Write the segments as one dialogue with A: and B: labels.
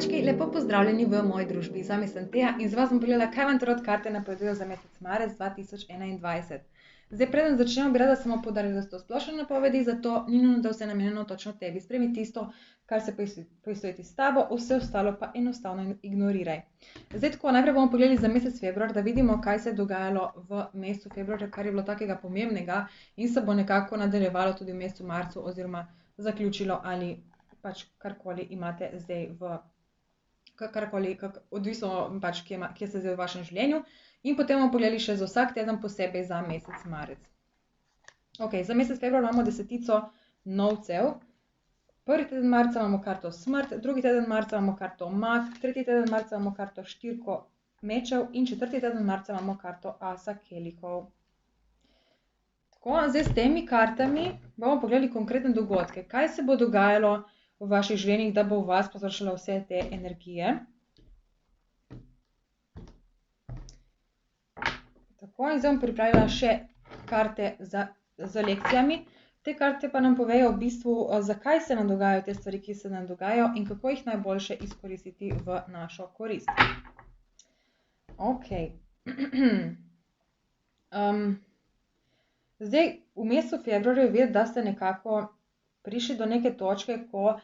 A: dvojčki, lepo pozdravljeni v moji družbi. Zame sem Teja in z vas bom pogledala, kaj vam tarot karte napovedujejo za mesec marec 2021. Zdaj, preden začnemo, bi rada samo poudarila, da so to splošne napovedi, zato ni nujno, da vse namenjeno točno tebi. Spremi tisto, kar se poistoveti s tabo, vse ostalo pa enostavno ignoriraj. Zdaj tako, najprej bomo pogledali za mesec februar, da vidimo, kaj se je dogajalo v mesecu februarja, kar je bilo takega pomembnega in se bo nekako nadaljevalo tudi v mesecu marcu oziroma zaključilo ali pač karkoli imate zdaj odvisno pač, kje ste zdaj v vašem življenju. In potem bomo pogledali še za vsak teden posebej za mesec marec. Ok, za mesec februar imamo desetico novcev. Prvi teden marca imamo karto smrt, drugi teden marca imamo karto mag, tretji teden marca imamo karto štirko mečev in četrti teden marca imamo karto asa kelihov. Tako, zdaj s temi kartami bomo pogledali konkretne dogodke, kaj se bo dogajalo v vaših življenjih, da bo v vas povzročilo vse te energije. Tako, in zdaj bom pripravila še karte z lekcijami. Te karte pa nam povejo v bistvu, zakaj se nam dogajajo te stvari, ki se nam dogajajo in kako jih najboljše izkoristiti v našo korist. Ok. Zdaj, v mesecu februarju je videti, da ste nekako prišli do neke točke, ko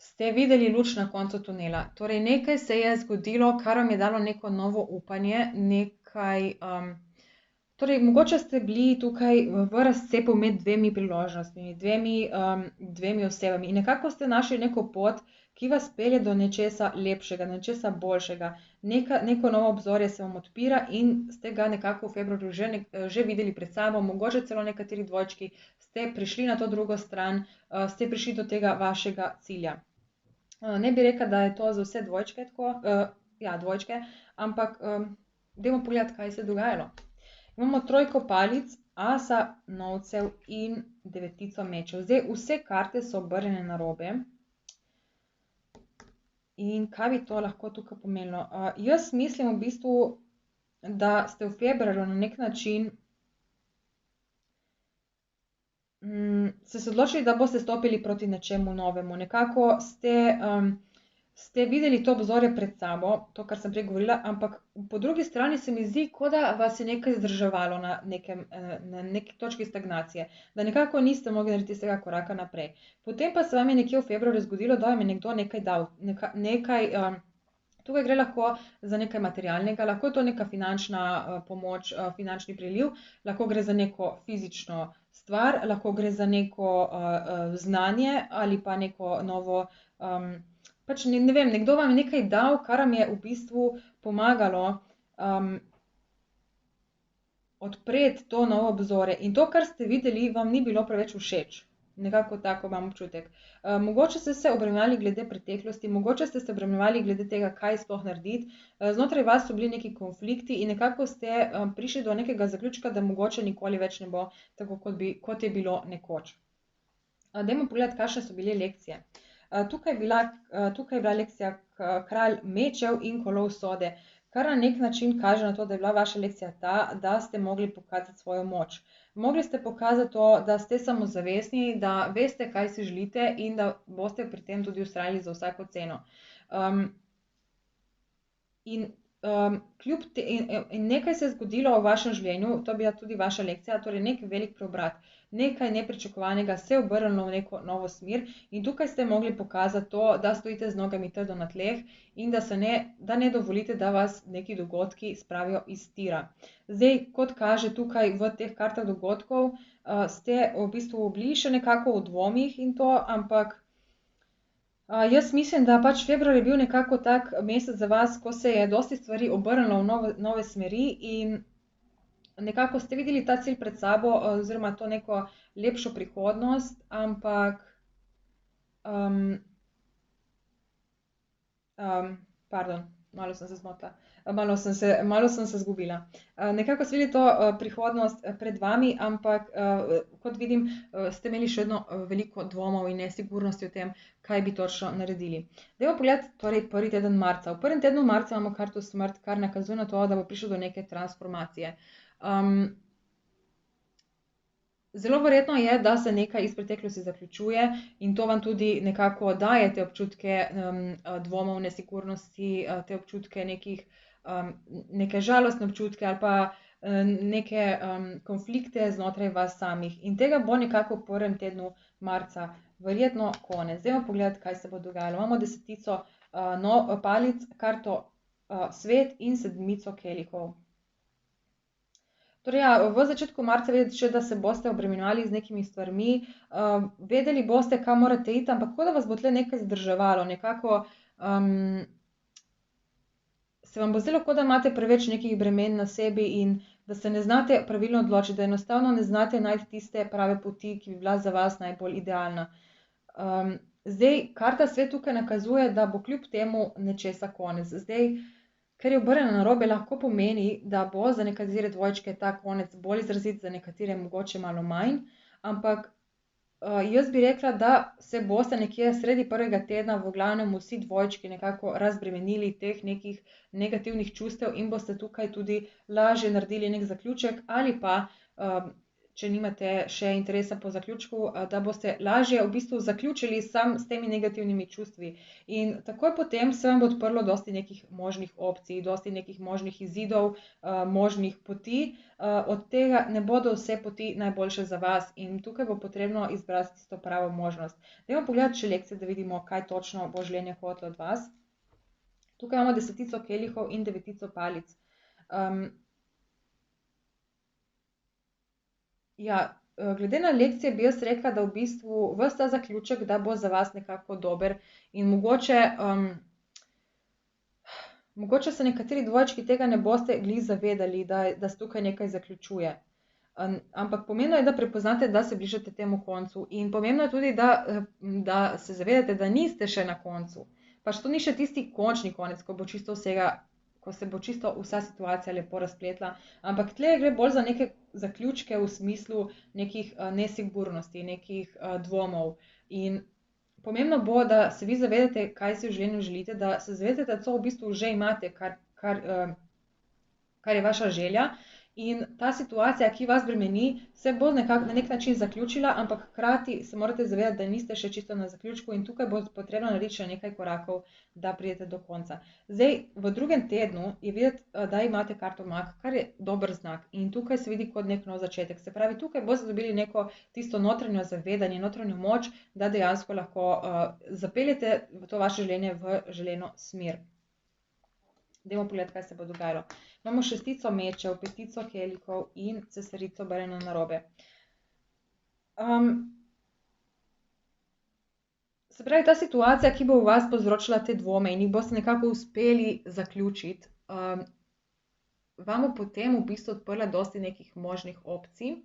A: ste videli luč na koncu tunela. Torej, nekaj se je zgodilo, kar vam je dalo neko novo upanje, torej, mogoče ste bili tukaj v razcepu med dvemi priložnostmi, dvemi osebami in nekako ste našli neko pot, ki vas pelje do nečesa lepšega, nečesa boljšega. Neko novo obzorje se vam odpira in ste ga nekako v februarju že videli pred sabo, mogoče celo nekateri dvojčki ste prišli na to drugo stran, ste prišli do tega vašega cilja. Ne bi rekla, da je to za vse dvojčke tako, dvojčke, ampak dajmo pogledati, kaj se je dogajalo. Imamo trojko palic, asa novcev in devetico mečev. Zdaj, vse karte so obrnjene narobe. In kaj bi to lahko tukaj pomenilo? Jaz mislim v bistvu, da ste v februarju na nek način ste se odločili, da boste stopili proti nečemu novemu. Nekako ste videli to obzorje pred sabo, to, kar sem prej govorila, ampak po drugi strani se mi zdi, kot da vas je nekaj zdrževalo na neki točki stagnacije, da nekako niste mogli narediti tistega koraka naprej. Potem pa se vam je nekje v februarju zgodilo, da vam je nekdo nekaj dal, tukaj gre lahko za nekaj materialnega, lahko je to neka finančna pomoč, finančni priliv, lahko gre za neko fizično stvar, lahko gre za neko znanje ali pa neko novo pač ne vem, nekdo vam je nekaj dal, kar vam je v bistvu pomagalo odpreti to novo obzorje. In to, kar ste videli, vam ni bilo preveč všeč. Nekako tako imam občutek. Mogoče ste se obremenjevali glede preteklosti, mogoče ste se obremenjevali glede tega, kaj sploh narediti. Znotraj vas so bili neki konflikti in nekako ste prišli do nekega zaključka, da mogoče nikoli več ne bo tako, kot je bilo nekoč. Dajmo pogledati, kakšne so bile lekcije. Tukaj je bila lekcija kralj mečev in kolo usode, kar na nek način kaže na to, da je bila vaša lekcija ta, da ste mogli pokazati svojo moč. Mogli ste pokazati to, da ste samozavestni, da veste, kaj si želite in da boste pri tem tudi vztrajali za vsako ceno. In nekaj se je zgodilo v vašem življenju, to je bila tudi vaša lekcija, torej nek velik preobrat. Nekaj nepričakovanega se je obrnilo v neko novo smer in tukaj ste mogli pokazati to, da stojite z nogami trdo na tleh in da ne dovolite, da vas neki dogodki spravijo iz tira. Zdaj, kot kaže tukaj v teh kartah dogodkov, ste v bistvu bili še nekako v dvomih in to, ampak jaz mislim, da pač februar je bil nekako tak mesec za vas, ko se je dosti stvari obrnilo v nove smeri in nekako ste videli ta cilj pred sabo oziroma to neko lepšo prihodnost, ampak pardon, malo sem se zmotila, malo sem se zgubila. Nekako ste videli to prihodnost pred vami, ampak kot vidim, ste imeli še vedno veliko dvomov in nesigurnosti o tem, kaj bi točno naredili. Dajmo pogledati torej prvi teden marca. V prvem tednu marca imamo karto smrt, kar nakazuje na to, da bo prišlo do neke transformacije. Zelo verjetno je, da se nekaj iz preteklosti zaključuje in to vam tudi nekako daje te občutke dvomov, nesigurnosti, te občutke neke žalostne občutke ali pa neke konflikte znotraj vas samih. In tega bo nekako v prvem tednu marca verjetno konec. Zdaj pogledati, kaj se bo dogajalo. Imamo desetico palic, karto svet in sedmico kelihov. Torej, ja, v začetku marca vedeti še, da se boste obremenjevali z nekimi stvarmi, vedeli boste, kam morate iti, ampak kot da vas bo tle nekaj zadrževalo, nekako se vam bo zdelo, kot da imate preveč nekih bremen na sebi in da se ne znate pravilno odločiti, da enostavno ne znate najti tiste prave poti, ki bi bila za vas najbolj idealna. Zdaj, karta svet tukaj nakazuje, da bo kljub temu nečesa konec. Zdaj, ker je obrnjena narobe, lahko pomeni, da bo za nekatere dvojčke ta konec bolj izrazit, za nekatere mogoče malo manj, ampak jaz bi rekla, da se boste nekje sredi prvega tedna v glavnem vsi dvojčki nekako razbremenili teh nekih negativnih čustev in boste tukaj tudi lažje naredili nek zaključek ali pa, če nimate še interesa po zaključku, da boste lažje v bistvu zaključili sam s temi negativnimi čustvi. In takoj potem se vam bo odprlo dosti nekih možnih opcij, dosti nekih možnih izidov, možnih poti. Od tega ne bodo vse poti najboljše za vas in tukaj bo potrebno izbrati tisto pravo možnost. Dajmo pogledati še lekcije, da vidimo, kaj točno bo življenje hotelo od vas. Tukaj imamo desetico kelihov in devetico palic. Ja, glede na lekcije bi jaz rekla, da v bistvu ves ta zaključek, da bo za vas nekako dober in mogoče se nekateri dvojčki tega ne boste glih zavedali, da se tukaj nekaj zaključuje. Ampak pomembno je, da prepoznate, da se bližate temu koncu in pomembno je tudi, da se zavedate, da niste še na koncu. Pač to ni še tisti končni konec, ko se bo čisto vsa situacija lepo razpletla, ampak tle gre bolj za neke zaključke v smislu nekih nesigurnosti, nekih dvomov. In pomembno bo, da se vi zavedate, kaj si v življenju želite, da se zavedate, da to v bistvu že imate, kar je vaša želja. In ta situacija, ki vas bremeni, se bo na nek način zaključila, ampak hkrati se morate zavedati, da niste še čisto na zaključku in tukaj bo potrebno narediti še nekaj korakov, da pridete do konca. Zdaj, v drugem tednu je videti, da imate karto mag, kar je dober znak in tukaj se vidi kot nek nov začetek. Se pravi, tukaj boste dobili neko tisto notranjo zavedanje, notranjo moč, da dejansko lahko zapeljete to vaše življenje v želeno smer. Dajmo pogledati, kaj se bo dogajalo. Imamo šestico mečev, petico kelihov in cesarico obrnjeno narobe. Se pravi, ta situacija, ki bo v vas povzročila te dvome in jih boste nekako uspeli zaključiti, vam bo potem v bistvu odprla dosti nekih možnih opcij.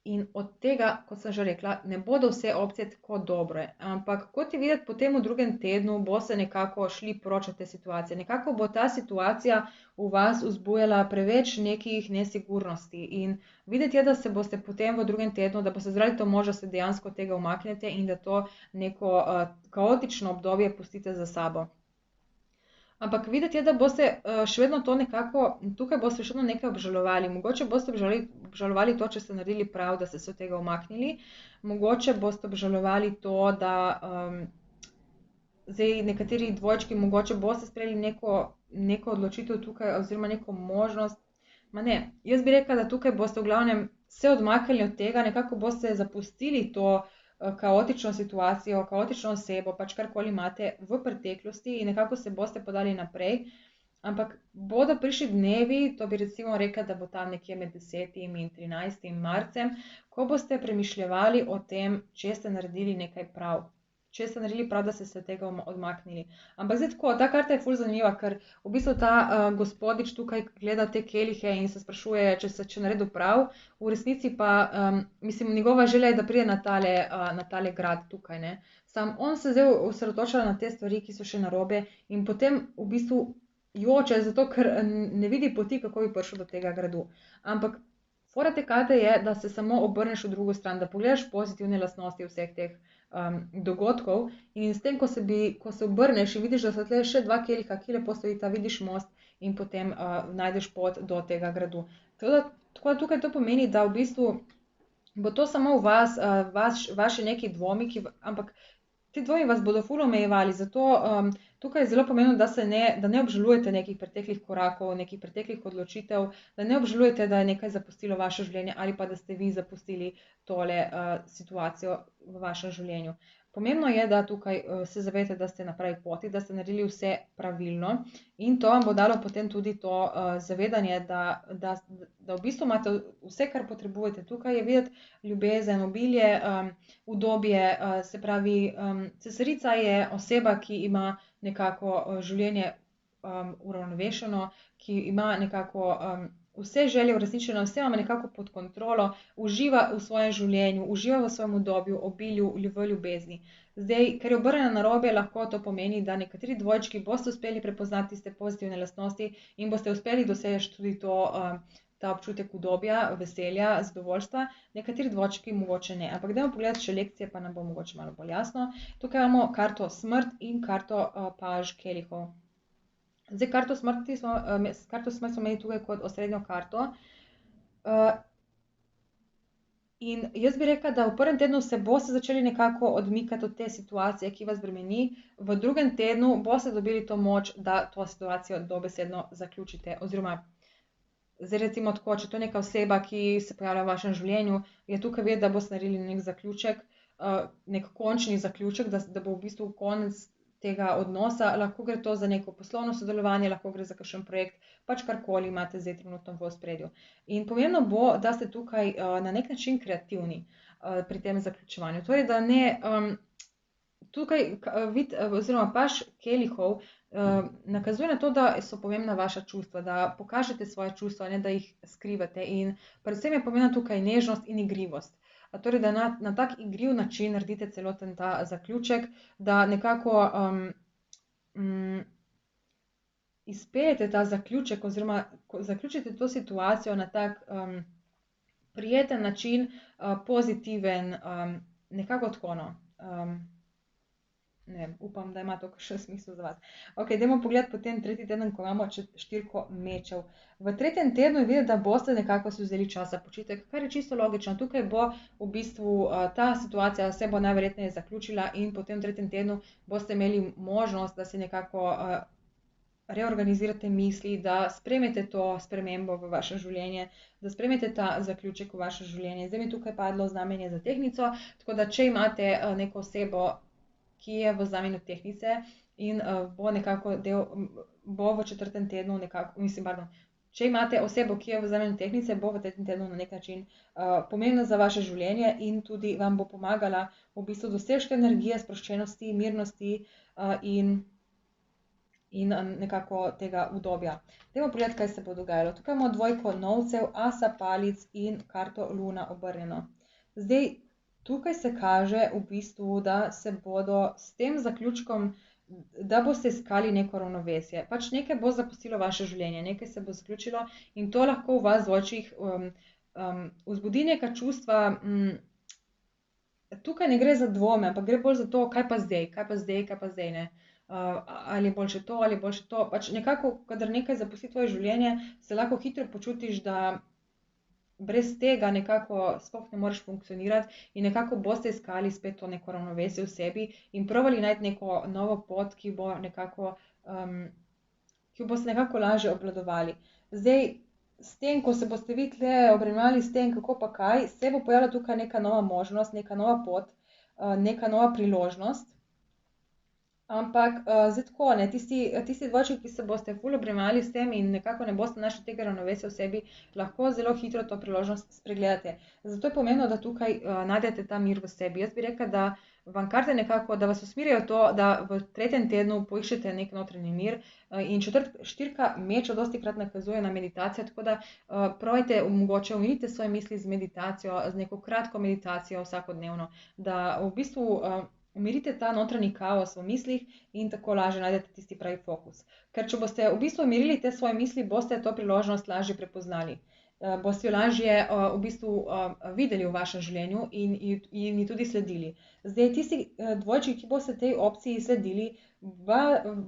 A: In od tega, kot sem že rekla, ne bodo vse opcije tako dobre, ampak kot je videti potem v drugem tednu, bo se nekako šli proč od te situacije. Nekako bo ta situacija v vas vzbujala preveč nekih nesigurnosti in videti je, da se boste potem v drugem tednu, da boste zaradi to možnosti dejansko tega umaknete in da to neko kaotično obdobje pustite za sabo. Ampak videti je, da boste še vedno to nekako, tukaj boste še vedno nekaj obžalovali. Mogoče boste obžalovali to, če ste naredili prav, da ste se od tega umaknili. Mogoče boste obžalovali to, da zdaj nekateri dvojčki mogoče boste sprejeli neko odločitev tukaj oziroma neko možnost. Ma ne, jaz bi rekla, da tukaj boste v glavnem se odmaknili od tega, nekako boste zapustili to kaotično situacijo, kaotično osebo, pač karkoli imate v preteklosti in nekako se boste podali naprej. Ampak bodo prišli dnevi, to bi recimo rekla, da bo tam nekje med 10. in 13. marcem, ko boste premišljevali o tem, če ste naredili nekaj prav. Če ste naredili prav, da ste se od tega odmaknili. Ampak zdaj tako, ta karta je ful zanimiva, ker v bistvu ta gospodič tukaj gleda te kelihe in se sprašuje, če naredil prav, v resnici pa, mislim, njegova želja je, da pride na tale grad tukaj, ne. Samo on se zdaj osredotoča na te stvari, ki so še narobe in potem v bistvu joče, zato ker ne vidi poti, kako bi prišel do tega gradu. Ampak fora te karte je, da se samo obrneš v drugo stran, da pogledaš pozitivne lastnosti vseh teh dogodkov in s tem, ko se obrneš in vidiš, da so tle še dva keliha, ki lepo stojita, vidiš most in potem najdeš pot do tega gradu. Tako da tukaj to pomeni, da v bistvu bo to samo v vas, vaši neki dvomi, ampak ti dvomi vas bodo ful omejevali, zato tukaj je zelo pomembno, da ne obžalujete nekih preteklih korakov, nekih preteklih odločitev, da ne obžalujete, da je nekaj zapustilo vaše življenje ali pa da ste vi zapustili tole situacijo v vašem življenju. Pomembno je, da tukaj se zavedate, da ste na pravi poti, da ste naredili vse pravilno in to vam bo dalo potem tudi to zavedanje, da v bistvu imate vse, kar potrebujete. Tukaj je videti ljubezen, obilje, udobje, se pravi, cesarica je oseba, ki ima nekako življenje uravnovešeno, ki ima nekako vse želje uresničene, vse ima nekako pod kontrolo, uživa v svojem življenju, uživa v svojem udobju, obilju, v ljubezni. Zdaj, ker je obrnjena narobe, lahko to pomeni, da nekateri dvojčki boste uspeli prepoznati tiste pozitivne lastnosti in boste uspeli doseči tudi ta občutek udobja, veselja, zadovoljstva, nekateri dvojčki mogoče ne. Ampak dajmo pogledati še lekcije, pa nam bo mogoče malo bolj jasno. Tukaj imamo karto smrt in karto paž kelihov. Zdaj, karto smrti smo imeli tukaj kot osrednjo karto. In jaz bi rekla, da v prvem tednu se boste začeli nekako odmikati od te situacije, ki vas bremeni, v drugem tednu boste dobili to moč, da to situacijo dobesedno zaključite. Oziroma, zdaj recimo tako, če to je neka oseba, ki se pojavlja v vašem življenju, je tukaj vedeti, da boste naredili nek zaključek, nek končni zaključek, da bo v bistvu konec tega odnosa, lahko gre to za neko poslovno sodelovanje, lahko gre za kakšen projekt, pač karkoli imate zdaj trenutno v ospredju. In pomembno bo, da ste tukaj na nek način kreativni pri tem zaključevanju. Torej, da ne tukaj oziroma paž kelihov nakazuje na to, da so pomembna vaša čustva, da pokažete svoje čustva, ne da jih skrivate. In predvsem je pomembna tukaj nežnost in igrivost. Torej, da na tak igriv način naredite celoten ta zaključek, da nekako izpeljete ta zaključek oziroma zaključite to situacijo na tak prijeten način, pozitiven, nekako tako, no. Ne vem, upam, da ima to kakšen smisel za vas. Ok, dajmo pogledati potem tretji teden, ko imamo štirko mečev. V tretjem tednu je videti, da boste nekako si vzeli čas za počitek, kar je čisto logično. Tukaj bo v bistvu ta situacija se bo najverjetneje zaključila in potem v tretjem tednu boste imeli možnost, da si nekako reorganizirate misli, da sprejmete to spremembo v vaše življenje, da sprejmete ta zaključek v vaše življenje. Zdaj mi tukaj padlo znamenje za tehtnico, tako da če imate neko osebo, ki je v znamenju tehtnice in bo v četrtem tednu nekako, če imate osebo, ki je v znamenju tehtnice, bo v tretjem tednu na nek način pomembna za vaše življenje in tudi vam bo pomagala v bistvu doseči energije, sproščenosti, mirnosti in nekako tega udobja. Dajmo pogledati, kaj se bo dogajalo. Tukaj imamo dvojko novcev, asa palic in karto luna obrnjeno. Zdaj, tukaj se kaže v bistvu, da se bodo s tem zaključkom, da boste iskali neko ravnovesje. Pač nekaj bo zapustilo vaše življenje, nekaj se bo zaključilo in to lahko v vas dvojčkih vzbudi neka čustva. Tukaj ne gre za dvome, ampak gre bolj za to, kaj pa zdaj, ne. Ali je boljše to, ali je boljše to. Pač nekako, kadar nekaj zapusti tvoje življenje, se lahko hitro počutiš, da brez tega nekako sploh ne moreš funkcionirati in nekako boste iskali spet to neko ravnovesje v sebi in probali najti neko novo pot, ki jo boste nekako lažje obvladovali. Zdaj, s tem, ko se boste vi tle obremenjevali s tem, kako pa kaj, se bo pojavila tukaj neka nova možnost, neka nova pot, neka nova priložnost. Ampak zdaj tako, ne, tisti dvojčki, ki se boste ful obremenjevali s tem in nekako ne boste našli tega ravnovesja v sebi, lahko zelo hitro to priložnost spregledate. Zato je pomembno, da tukaj najdete ta mir v sebi. Jaz bi rekla, da vam karte nekako, da vas usmerijo to, da v tretjem tednu poiščete nek notranji mir in štirka mečev dostikrat nakazuje na meditacijo, tako da probajte mogoče umirite svoje misli z meditacijo, z neko kratko meditacijo vsakodnevno, da v bistvu umirite ta notranji kaos v mislih in tako lažje najdete tisti pravi fokus. Ker če boste v bistvu umirili te svoje misli, boste to priložnost lažje prepoznali. boste jo lažje v bistvu videli v vašem življenju in ji tudi sledili. Zdaj, tisti dvojčki, ki boste tej opciji sledili,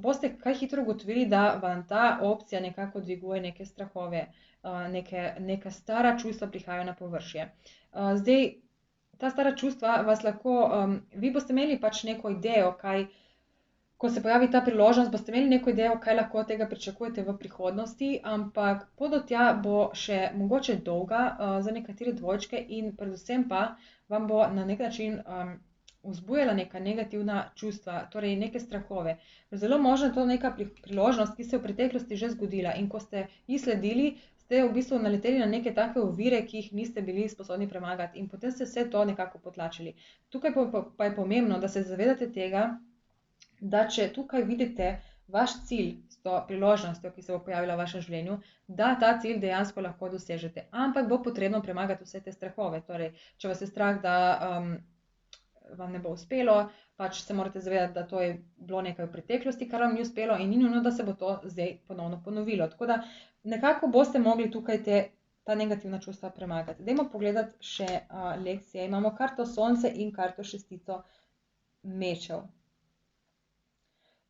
A: boste kaj hitro ugotovili, da vam ta opcija nekako dviguje neke strahove, neka stara čustva prihajajo na površje. Zdaj, ta stara čustva vas lahko, vi boste imeli pač neko idejo, ko se pojavi ta priložnost, boste imeli neko idejo, kaj lahko od tega pričakujete v prihodnosti, ampak pot do tja bo še mogoče dolga za nekatere dvojčke in predvsem pa vam bo na nek način vzbujala neka negativna čustva, torej neke strahove. Zelo možno je to neka priložnost, ki se je v preteklosti že zgodila in ko ste ji sledili, ste v bistvu naleteli na neke take ovire, ki jih niste bili sposobni premagati in potem ste vse to nekako potlačili. Tukaj pa je pomembno, da se zavedate tega, da če tukaj vidite vaš cilj s to priložnostjo, ki se bo pojavila v vašem življenju, da ta cilj dejansko lahko dosežete. Ampak bo potrebno premagati vse te strahove. Torej, če vas je strah, da vam ne bo uspelo, pač se morate zavedati, da to je bilo nekaj v preteklosti, kar vam ni uspelo in ni nujno, da se bo to zdaj ponovno ponovilo. Tako da nekako boste mogli tukaj ta negativna čustva premagati. Dajmo pogledati še lekcije. Imamo karto sonce in karto šestico mečev.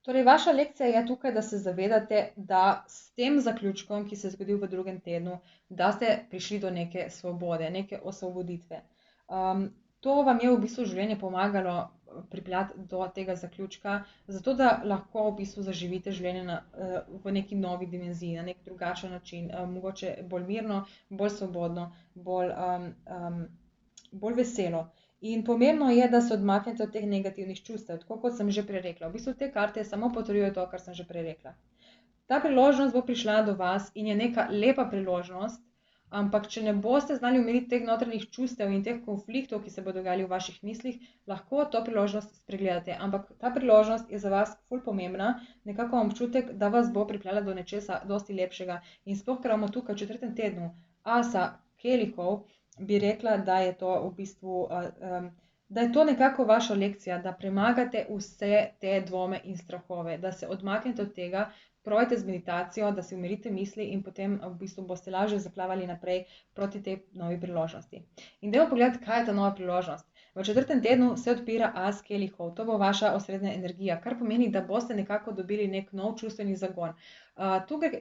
A: Torej, vaša lekcija je tukaj, da se zavedate, da s tem zaključkom, ki se je zgodil v drugem tednu, da ste prišli do neke svobode, neke osvoboditve. To vam je v bistvu življenje pomagalo pripeljati do tega zaključka, zato da lahko v bistvu zaživite življenje v neki novi dimenziji, na nek drugačen način, mogoče bolj mirno, bolj svobodno, bolj veselo. In pomembno je, da se odmaknete od teh negativnih čustev, tako kot sem že prej rekla. V bistvu te karte samo potrjujejo to, kar sem že prej rekla. Ta priložnost bo prišla do vas in je neka lepa priložnost, ampak če ne boste znali umiriti teh notranjih čustev in teh konfliktov, ki se bodo dogajali v vaših mislih, lahko to priložnost spregledate. Ampak ta priložnost je za vas ful pomembna, nekako imam občutek, da vas bo pripeljala do nečesa dosti lepšega. In sploh, ker imamo tukaj v 4. tednu asa kelihov, bi rekla, da je to v bistvu, da je to nekako vaša lekcija, da premagate vse te dvome in strahove, da se odmaknete od tega, probajte z meditacijo, da si umirite misli in potem v bistvu boste lažje zaplavali naprej proti tej novi priložnosti. In dajmo pogledati, kaj je ta nova priložnost. V 4. tednu se odpira as kelihov, to bo vaša osrednja energija, kar pomeni, da boste nekako dobili nek nov čustveni zagon.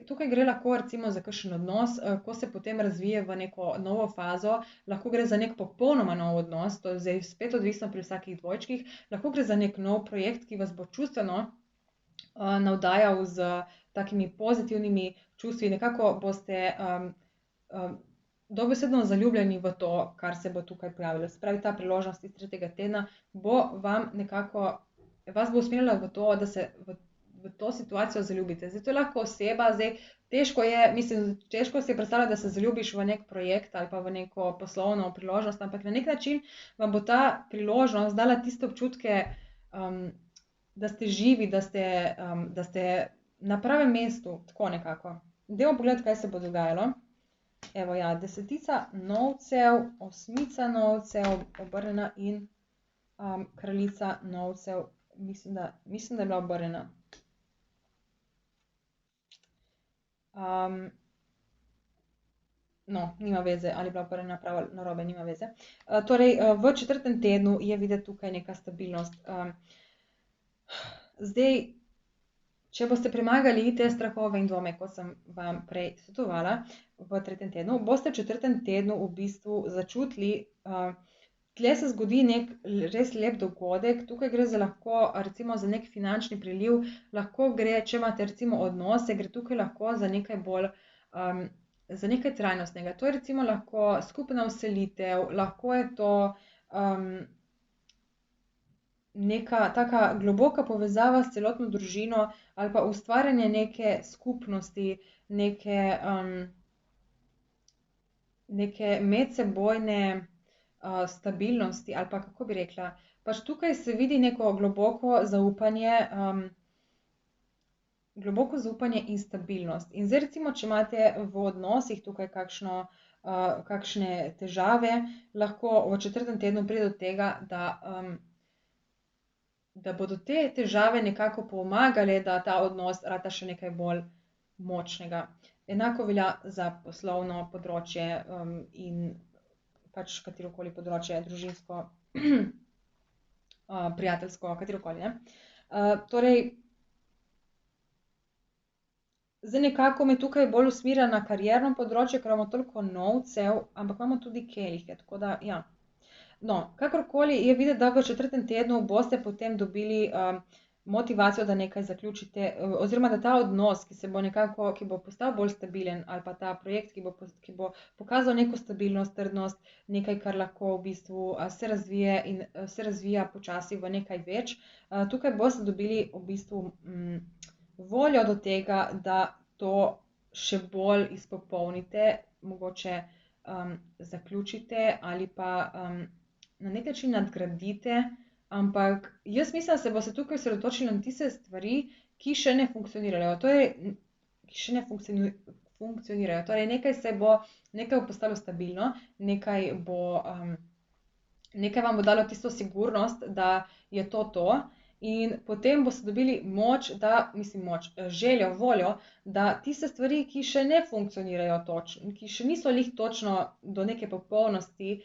A: Tukaj gre lahko recimo za kakšen odnos, ko se potem razvije v neko novo fazo, lahko gre za nek popolnoma nov odnos, to je zdaj spet odvisno pri vsakih dvojčkih, lahko gre za nek nov projekt, ki vas bo čustveno navdajal z takimi pozitivnimi čustvi, nekako boste dobesedno zaljubljeni v to, kar se bo tukaj pojavilo. Se pravi, ta priložnost iz 3. tedna bo vam nekako, vas bo usmerila v to, da se v to situacijo zaljubite. Zdaj, to je lahko oseba, zdaj težko si je predstavljati, da se zaljubiš v nek projekt ali pa v neko poslovno priložnost, ampak na nek način vam bo ta priložnost dala tiste občutke, da ste živi, da ste na pravem mestu, tako nekako. Dajmo pogledati, kaj se bo dogajalo. Evo, ja, 10 novcev, 8 novcev, obrnjena in kraljica novcev, mislim, da je bila obrnjena. No, nima veze, ali je bila obrnjena prav ali narobe, nima veze. Torej, v 4. tednu je videti tukaj neka stabilnost. Zdaj, če boste premagali te strahove in dvome, kot sem vam prej svetovala, v 3. tednu, boste v 4. tednu v bistvu začutili, tle se zgodi nek res lep dogodek, tukaj gre lahko recimo za nek finančni priliv, lahko gre, če imate recimo odnose, gre tukaj lahko za nekaj bolj, za nekaj trajnostnega. To je recimo lahko skupna vselitev, lahko je to neka taka globoka povezava s celotno družino ali pa ustvarjanje neke skupnosti, neke medsebojne stabilnosti ali pa, kako bi rekla, pač tukaj se vidi neko globoko zaupanje in stabilnost. In zdaj recimo, če imate v odnosih tukaj kakšne težave, lahko v 4. tednu pride do tega, da bodo te težave nekako pomagale, da ta odnos rata še nekaj bolj močnega. Enako velja za poslovno področje in pač katerokoli področje, družinsko, prijateljsko, katerokoli, ne. Torej, zdaj nekako me tukaj bolj usmerja na karierno področje, ker imamo toliko novcev, ampak imamo tudi kelihe, tako da, ja. No, kakorkoli je videti, da v 4. tednu boste potem dobili motivacijo, da nekaj zaključite, oziroma da ta odnos, ki bo postal bolj stabilen, ali pa ta projekt, ki bo pokazal neko stabilnost, trdnost, nekaj, kar lahko v bistvu se razvije in se razvija počasi v nekaj več. Tukaj boste dobili v bistvu voljo do tega, da to še bolj izpopolnite, mogoče zaključite ali pa na nek način nadgradite, ampak jaz mislim, da se boste tukaj osredotočili na tiste stvari, ki še ne funkcionirajo. Torej, ki še ne funkcionirajo. Torej, nekaj bo postalo stabilno, nekaj vam bo dalo tisto sigurnost, da je to. In potem boste dobili željo, voljo, da tiste stvari, ki še ne funkcionirajo točno, ki še niso glih točno do neke popolnosti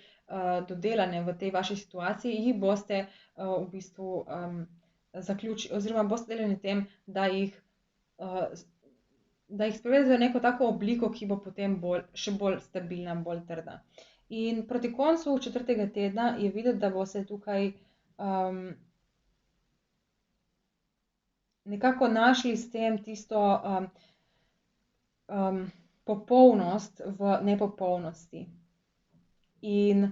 A: dodelane v tej vaši situaciji, jih boste v bistvu zaključili, oziroma boste delali na tem, da jih sprovedete v neko tako obliko, ki bo potem še bolj stabilna, bolj trda. In proti koncu 4. tedna je videti, da boste tukaj nekako našli s tem tisto popolnost v nepopolnosti. In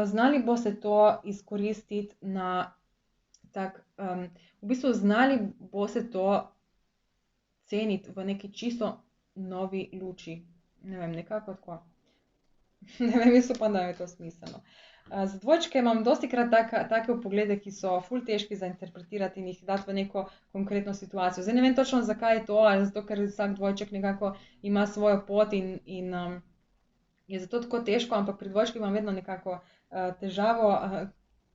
A: znali boste to izkoristiti na tak, v bistvu znali boste to ceniti v neki čisto novi luči. Ne vem, nekako tako. Ne vem, jaz upam, da je to smiselno. Za dvojčke imam dostikrat take vpoglede, ki so ful težki za interpretirati in jih dati v neko konkretno situacijo. Zdaj ne vem točno, zakaj je to, ali zato, ker vsak dvojček nekako ima svojo pot in je zato tako težko, ampak pri dvojčkih imam vedno nekako težavo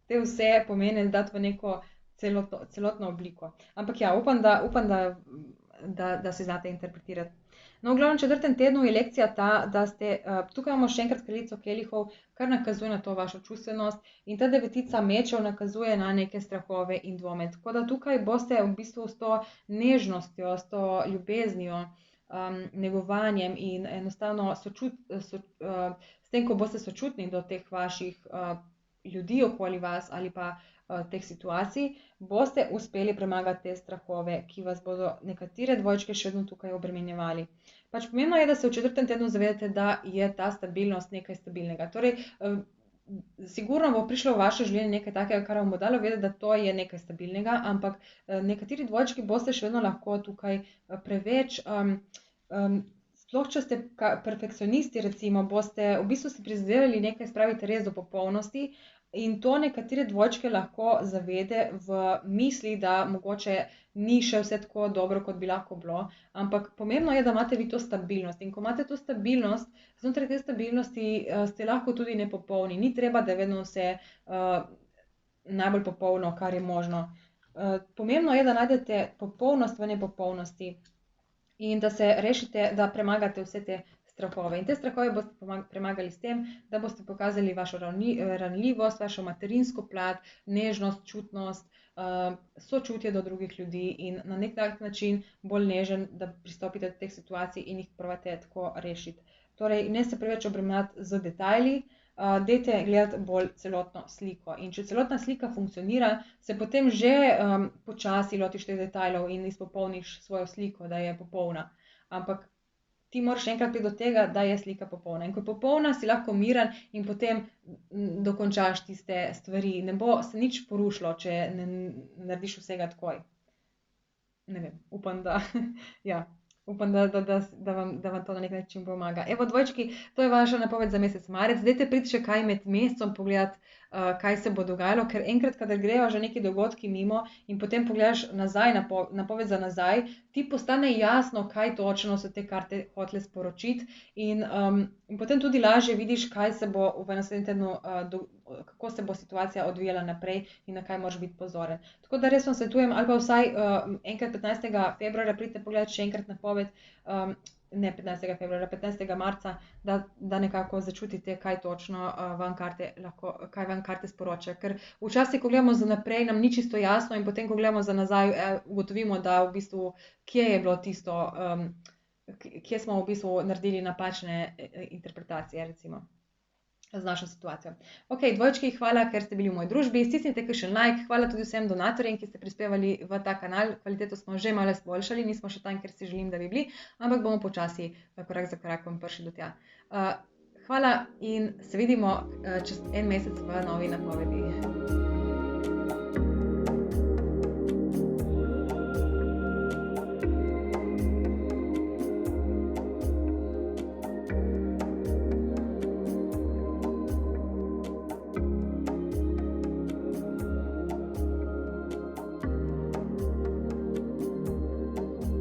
A: te vse pomene dati v neko celotno obliko. Ampak ja, upam, da se znate interpretirati. No, v glavnem, v 4. tednu je lekcija ta, da ste, tukaj imamo še enkrat kraljico kelihov, kar nakazuje na to vašo čustvenost, in ta 9 mečev nakazuje na neke strahove in dvome. Tako da tukaj boste v bistvu s to nežnostjo, s to ljubeznijo, negovanjem in enostavno s tem, ko boste sočutni do teh vaših ljudi okoli vas ali pa teh situacij, boste uspeli premagati te strahove, ki vas bodo nekatere dvojčke še vedno tukaj obremenjevali. Pač pomembno je, da se v 4. tednu zavedate, da je ta stabilnost nekaj stabilnega. Torej, sigurno bo prišlo v vaše življenje nekaj takega, kar vam bo dalo vedeti, da to je nekaj stabilnega, ampak nekateri dvojčki boste še vedno lahko tukaj preveč, sploh če ste perfekcionisti recimo, boste v bistvu si prizadevali nekaj spraviti res do popolnosti. In to nekatere dvojčke lahko zavede v misli, da mogoče ni še vse tako dobro, kot bi lahko bilo. Ampak pomembno je, da imate vi to stabilnost. In ko imate to stabilnost, znotraj te stabilnosti ste lahko tudi nepopolni. Ni treba, da je vedno vse najbolj popolno, kar je možno. Pomembno je, da najdete popolnost v nepopolnosti in da se rešite, da premagate vse te strahove. In te strahove boste premagali s tem, da boste pokazali vašo ranljivost, vašo materinsko plat, nežnost, čutnost, sočutje do drugih ljudi in na nek tak način bolj nežen, da pristopite do teh situacij in jih probate tako rešiti. Torej, ne se preveč obremenjevati z detajli, dajte gledati bolj celotno sliko. In če celotna slika funkcionira, se potem že počasi lotiš teh detajlov in izpopolniš svojo sliko, da je popolna. Ampak ti moraš enkrat priti do tega, da je slika popolna. In ko je popolna, si lahko miren in potem dokončaš tiste stvari. Ne bo se nič porušilo, če ne narediš vsega takoj. Ne vem, upam, da ja. Upam, da vam to na nek način pomaga. Evo, dvojčki, to je vaša napoved za mesec marec. Dajte priti še kaj med mesecem pogledati, kaj se bo dogajalo, ker enkrat, kadar grejo že neki dogodki mimo in potem pogledaš nazaj, napoved za nazaj, ti postane jasno, kaj točno so te karte hotele sporočiti in potem tudi lažje vidiš, kaj se bo v naslednjem tednu, kako se bo situacija odvijala naprej in na kaj moraš biti pozoren. Tako da res vam svetujem, ali pa vsaj enkrat 15. februarja pridite pogledati še enkrat napoved, ne 15. februarja, 15. marca, da nekako začutite, kaj točno kaj vam karte sporočajo. Ker včasih, ko gledamo za naprej, nam ni čisto jasno in potem, ko gledamo za nazaj, ugotovimo, da v bistvu, kje je bilo tisto, kje smo v bistvu naredili napačne interpretacije, recimo, z našo situacijo. Ok, dvojčki, hvala, ker ste bili v moji družbi. Stisnite kakšen like, hvala tudi vsem donatorjem, ki ste prispevali v ta kanal. Kvaliteto smo že malo izboljšali, nismo še tam, kjer si želim, da bi bili, ampak bomo počasi, korak za korakom prišli do tja. Hvala in se vidimo čez en mesec v novi napovedi.